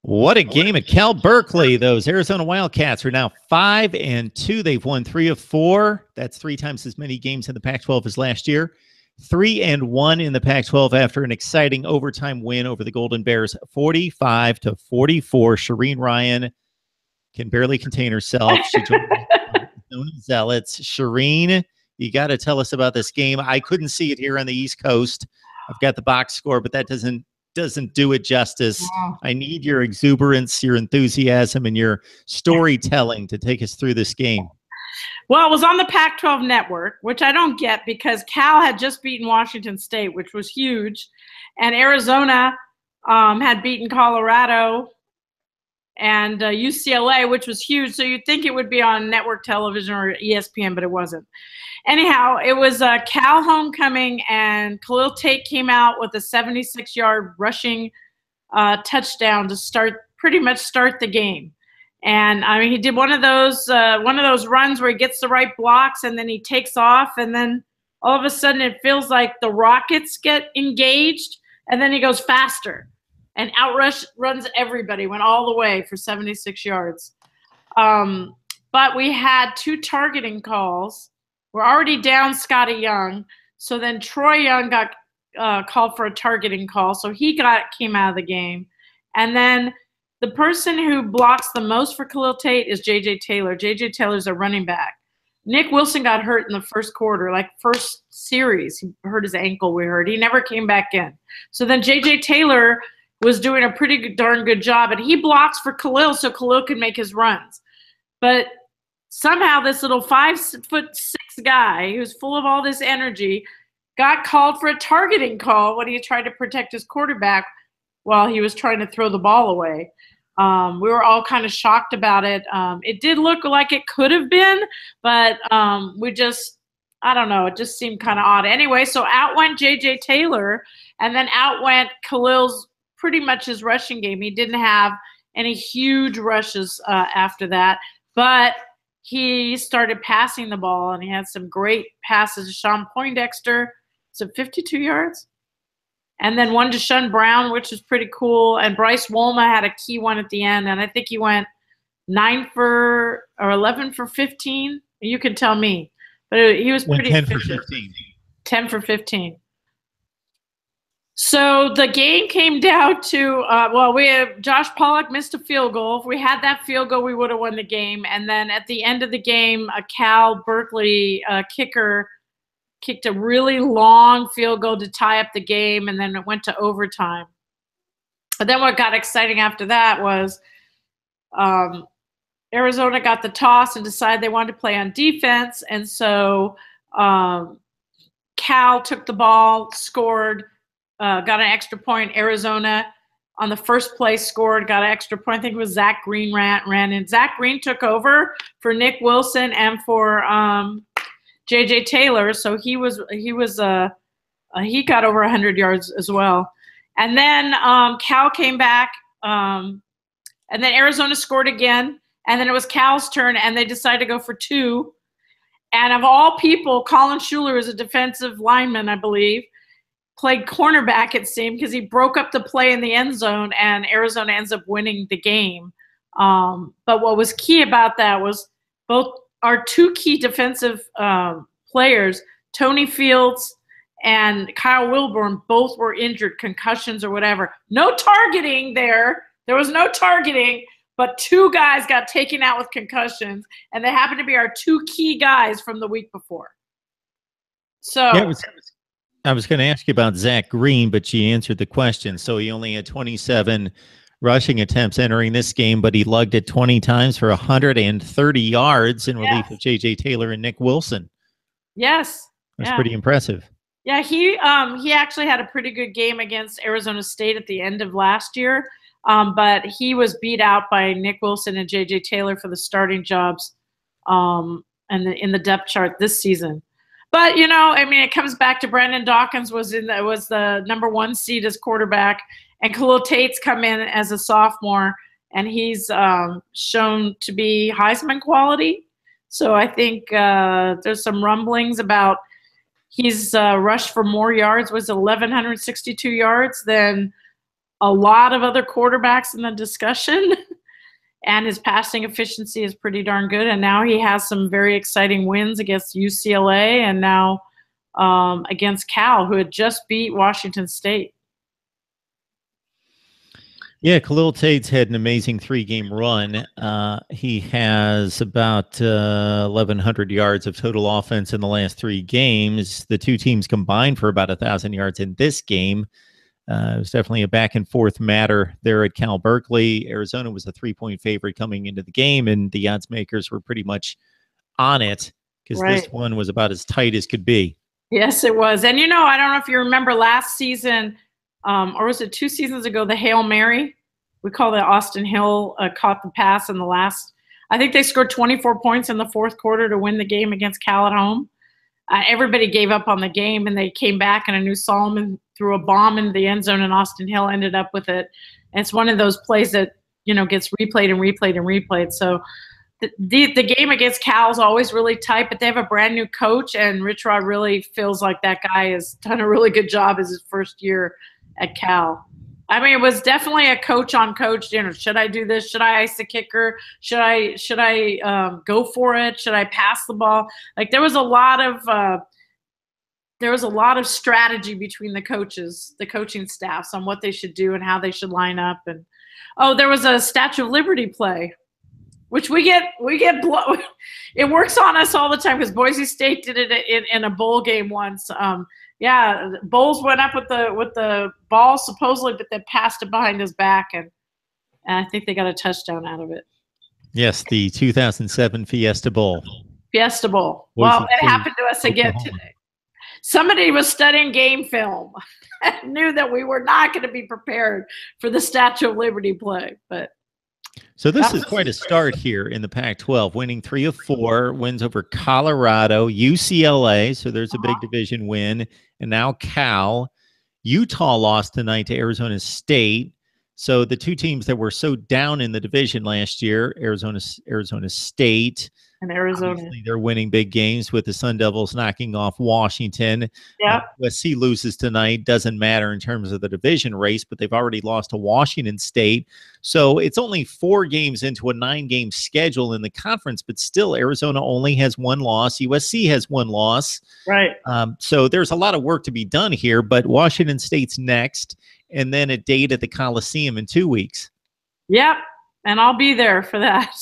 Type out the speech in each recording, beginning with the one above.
What a game at Cal Berkeley. Those Arizona Wildcats are now 5-2. They've won 3 of 4. That's 3 times as many games in the Pac-12 as last year. 3-1 in the Pac-12 after an exciting overtime win over the Golden Bears, 45-44. Shireen Ryan can barely contain herself. She joined Arizona Zealots. Shireen, you got to tell us about this game. I couldn't see it here on the East Coast. I've got the box score, but that doesn't do it justice. Wow. I need your exuberance, your enthusiasm, and your storytelling to take us through this game. Well, it was on the Pac-12 network, which I don't get because Cal had just beaten Washington State, which was huge, and Arizona had beaten Colorado and UCLA, which was huge. So you'd think it would be on network television or ESPN, but it wasn't. Anyhow, it was a Cal homecoming, and Khalil Tate came out with a 76-yard rushing touchdown to pretty much start the game. And I mean, he did one of those runs where he gets the right blocks and then he takes off, and then all of a sudden it feels like the Rockets get engaged, and then he goes faster and runs everybody, went all the way for 76 yards. But we had 2 targeting calls. We're already down Scotty Young, so then Troy Young got called for a targeting call, so he came out of the game, and then the person who blocks the most for Khalil Tate is J.J. Taylor. J.J. Taylor's a running back. Nick Wilson got hurt in the first quarter, like first series. He hurt his ankle, we heard. He never came back in. So then J.J. Taylor was doing a pretty darn good job, and he blocks for Khalil so Khalil can make his runs. But somehow this little 5'6" guy who's full of all this energy got called for a targeting call when he tried to protect his quarterback while he was trying to throw the ball away. We were all kind of shocked about it. It did look like it could have been, but I don't know, it just seemed kind of odd. Anyway, so out went J.J. Taylor, and then out went Khalil's pretty much his rushing game. He didn't have any huge rushes after that, but he started passing the ball, and he had some great passes. Sean Poindexter, so 52 yards. And then one to Shun Brown, which was pretty cool. And Bryce Wolma had a key one at the end, and I think he went 11 for 15. You can tell me, but he was pretty 10 for 15. 10 for 15. So the game came down to Josh Pollock missed a field goal. If we had that field goal, we would have won the game. And then at the end of the game, a Cal Berkeley kicker kicked a really long field goal to tie up the game, and then it went to overtime. But then what got exciting after that was Arizona got the toss and decided they wanted to play on defense, and so Cal took the ball, scored, got an extra point. Arizona on the first play scored, got an extra point. I think it was Zach Green ran in. Zach Green took over for Nick Wilson and for J.J. Taylor, so he got over 100 yards as well. And then Cal came back, and then Arizona scored again, and then it was Cal's turn, and they decided to go for 2. And of all people, Colin Schuler is a defensive lineman, I believe, played cornerback, it seemed, because he broke up the play in the end zone, and Arizona ends up winning the game. But what was key about that was both our 2 key defensive players, Tony Fields and Kyle Wilborn, both were injured, concussions or whatever. No targeting there. There was no targeting, but 2 guys got taken out with concussions, and they happened to be our 2 key guys from the week before. So yeah, I was going to ask you about Zach Green, but she answered the question. So he only had 27 rushing attempts entering this game, but he lugged it 20 times for 130 yards in relief of J.J. Taylor and Nick Wilson. Yes. That's pretty impressive. Yeah, he actually had a pretty good game against Arizona State at the end of last year, but he was beat out by Nick Wilson and J.J. Taylor for the starting jobs and in the depth chart this season. But, you know, I mean, it comes back to Brandon Dawkins was the #1 seed as quarterback, and Khalil Tate's come in as a sophomore, and he's shown to be Heisman quality. So I think there's some rumblings about he's rushed for more yards, was 1,162 yards than a lot of other quarterbacks in the discussion, and his passing efficiency is pretty darn good. And now he has some very exciting wins against UCLA and now against Cal, who had just beat Washington State. Yeah, Khalil Tate's had an amazing 3-game run. He has about 1,100 yards of total offense in the last 3 games. The two teams combined for about 1,000 yards in this game. It was definitely a back-and-forth matter there at Cal Berkeley. Arizona was a 3-point favorite coming into the game, and the odds makers were pretty much on it because this one was about as tight as could be. Yes, it was. And, you know, I don't know if you remember last season, or was it 2 seasons ago, the Hail Mary? We call it Austin Hill caught the pass in the last. I think they scored 24 points in the 4th quarter to win the game against Cal at home. Everybody gave up on the game, and they came back, and Anu Solomon threw a bomb into the end zone, and Austin Hill ended up with it. And it's one of those plays that, you know, gets replayed and replayed and replayed. So the game against Cal is always really tight, but they have a brand new coach, and Rich Rod really feels like that guy has done a really good job as his first year at Cal. I mean, it was definitely a coach on coach. You know, should I do this? Should I ice the kicker? Should I go for it? Should I pass the ball? Like there was a lot of strategy between the coaches, the coaching staffs on what they should do and how they should line up. And there was a Statue of Liberty play, which we get it works on us all the time because Boise State did it in a bowl game once. Yeah, Bowles went up with the ball supposedly, but they passed it behind his back, and I think they got a touchdown out of it. Yes, the 2007 Fiesta Bowl. Fiesta Bowl. Well, it happened to us again today. Somebody was studying game film and knew that we were not going to be prepared for the Statue of Liberty play, but. So this is quite a start here in the Pac-12, winning 3 of 4, wins over Colorado, UCLA, so there's a big division win, and now Cal. Utah lost tonight to Arizona State. So the two teams that were so down in the division last year, Arizona State, and Arizona, obviously they're winning big games with the Sun Devils knocking off Washington. Yeah, USC loses tonight. Doesn't matter in terms of the division race, but they've already lost to Washington State. So it's only 4 games into a 9-game schedule in the conference, but still Arizona only has 1 loss. USC has 1 loss. Right. So there's a lot of work to be done here, but Washington State's next, and then a date at the Coliseum in 2 weeks. Yep, and I'll be there for that.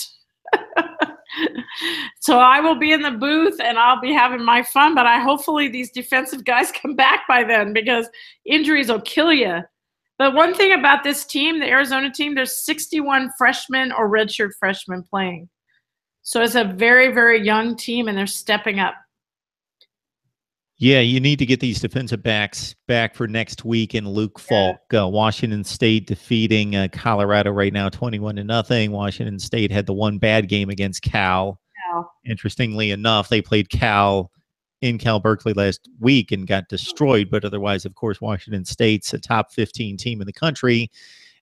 So I will be in the booth and I'll be having my fun, but hopefully these defensive guys come back by then because injuries will kill you. But one thing about this team, the Arizona team, there's 61 freshmen or redshirt freshmen playing. So it's a very, very young team, and they're stepping up. Yeah, you need to get these defensive backs back for next week. And Luke Falk, Washington State defeating Colorado right now 21-0. Washington State had the 1 bad game against Cal. Interestingly enough, they played Cal in Cal Berkeley last week and got destroyed. But otherwise, of course, Washington State's a top 15 team in the country,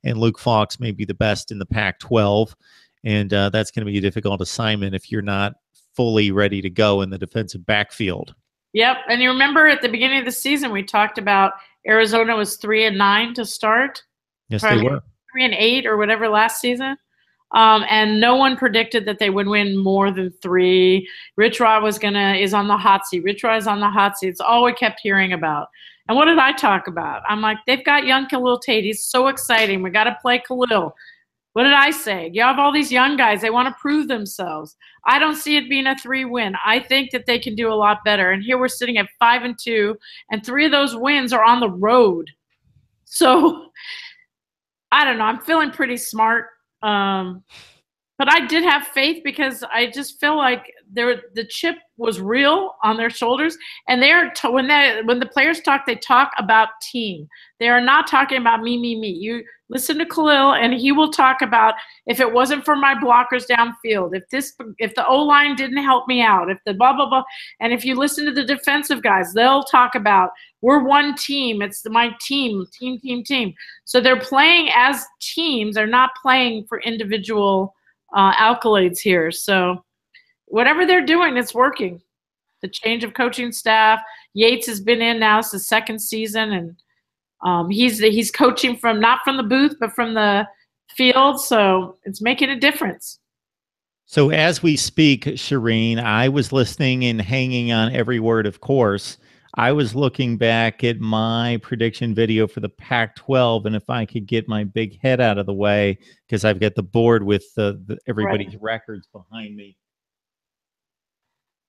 and Luke Falk's may be the best in the Pac-12. And that's going to be a difficult assignment if you're not fully ready to go in the defensive backfield. Yep, and you remember at the beginning of the season we talked about Arizona was 3-9 to start. Yes, they were 3-8 or whatever last season, and no one predicted that they would win more than 3. Rich Rod is on the hot seat. Rich Rod is on the hot seat. It's all we kept hearing about. And what did I talk about? I'm like, they've got young Khalil Tate. He's so exciting. We got to play Khalil. What did I say? You have all these young guys. They want to prove themselves. I don't see it being a 3-win. I think that they can do a lot better. And here we're sitting at 5-2, and 3 of those wins are on the road. So I don't know. I'm feeling pretty smart. But I did have faith because I just feel like the chip was real on their shoulders. And when the players talk, they talk about team. They are not talking about me. You listen to Khalil, and he will talk about if it wasn't for my blockers downfield, if the O-line didn't help me out, if the blah, blah, blah. And if you listen to the defensive guys, they'll talk about we're one team. It's my team. So they're playing as teams. They're not playing for individual accolades here. So whatever they're doing, it's working. The change of coaching staff. Yates has been in now. It's the 2nd season, and He's coaching from not from the booth but from the field, so it's making a difference. So as we speak, Shireen, I was listening and hanging on every word, of course. I was looking back at my prediction video for the Pac-12, and if I could get my big head out of the way, because I've got the board with everybody's records behind me.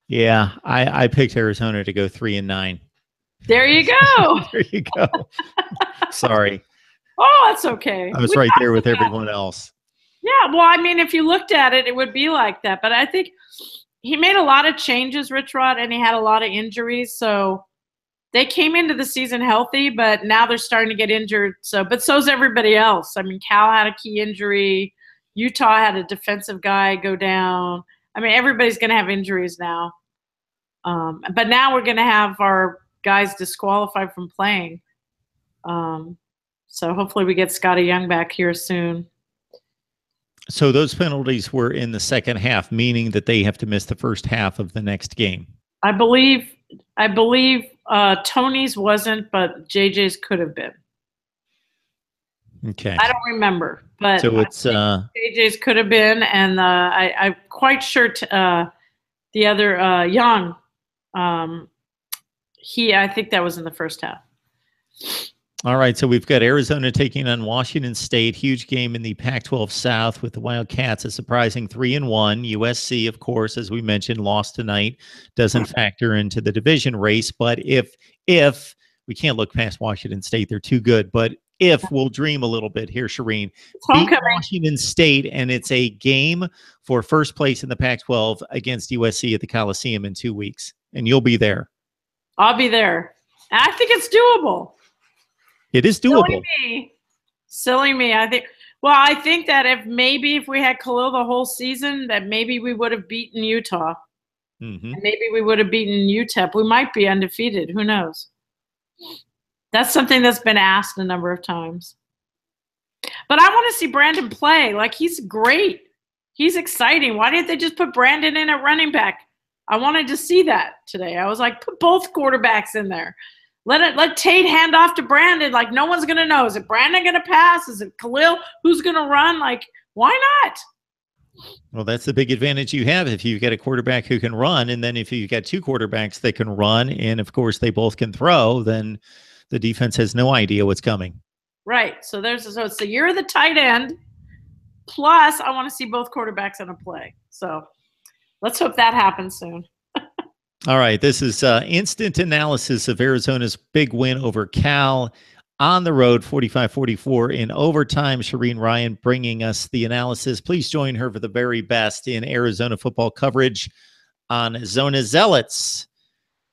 Yeah, I picked Arizona to go 3-9. There you go. There you go. Sorry. Oh, that's okay. I was right there with everyone else. Yeah, well, I mean, if you looked at it, it would be like that. But I think he made a lot of changes, Rich Rod, and he had a lot of injuries. So they came into the season healthy, but now they're starting to get injured. But so's everybody else. I mean, Cal had a key injury. Utah had a defensive guy go down. I mean, everybody's going to have injuries now. But now we're going to have our guys disqualified from playing. So hopefully we get Scotty Young back here soon. So those penalties were in the second half, meaning that they have to miss the first half of the next game. I believe Tony's wasn't, but JJ's could have been. Okay. I don't remember, but so it's JJ's could have been, and I'm quite sure the other Young, I think that was in the first half. All right, so we've got Arizona taking on Washington State. Huge game in the Pac-12 South with the Wildcats, a surprising 3-1. USC, of course, as we mentioned, lost tonight. Doesn't factor into the division race. But if we can't look past Washington State, they're too good. But if we'll dream a little bit here, Shireen, beat Washington State, and it's a game for first place in the Pac-12 against USC at the Coliseum in 2 weeks, and you'll be there. I'll be there. I think it's doable. It is doable. Silly me. I think that if we had Khalil the whole season, that maybe we would have beaten Utah. Mm-hmm. Maybe we would have beaten UTEP. We might be undefeated. Who knows? That's something that's been asked a number of times. But I want to see Brandon play. Like, he's great. He's exciting. Why didn't they just put Brandon in at running back? I wanted to see that today. I was like, put both quarterbacks in there. Let Tate hand off to Brandon. Like, no one's going to know. Is it Brandon going to pass? Is it Khalil? Who's going to run? Like, why not? Well, that's the big advantage you have if you've got a quarterback who can run. And then if you've got two quarterbacks that can run, and of course they both can throw, then the defense has no idea what's coming. Right. So it's the year of the tight end. Plus, I want to see both quarterbacks in a play. So let's hope that happens soon. All right, this is instant analysis of Arizona's big win over Cal on the road, 45-44 in overtime. Shireen Ryan bringing us the analysis. Please join her for the very best in Arizona football coverage on Zona Zealots.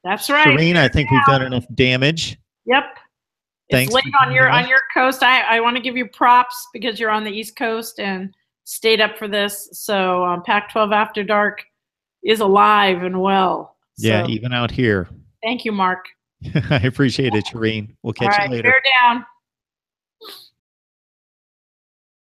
That's right. Shireen, I think we've done enough damage. Yep. Thanks. It's late on your coast. I want to give you props because you're on the East Coast and stayed up for this. So Pac-12 After Dark is alive and well. Yeah, even out here. Thank you, Mark. I appreciate it, Shireen. We'll catch you later. Bear down.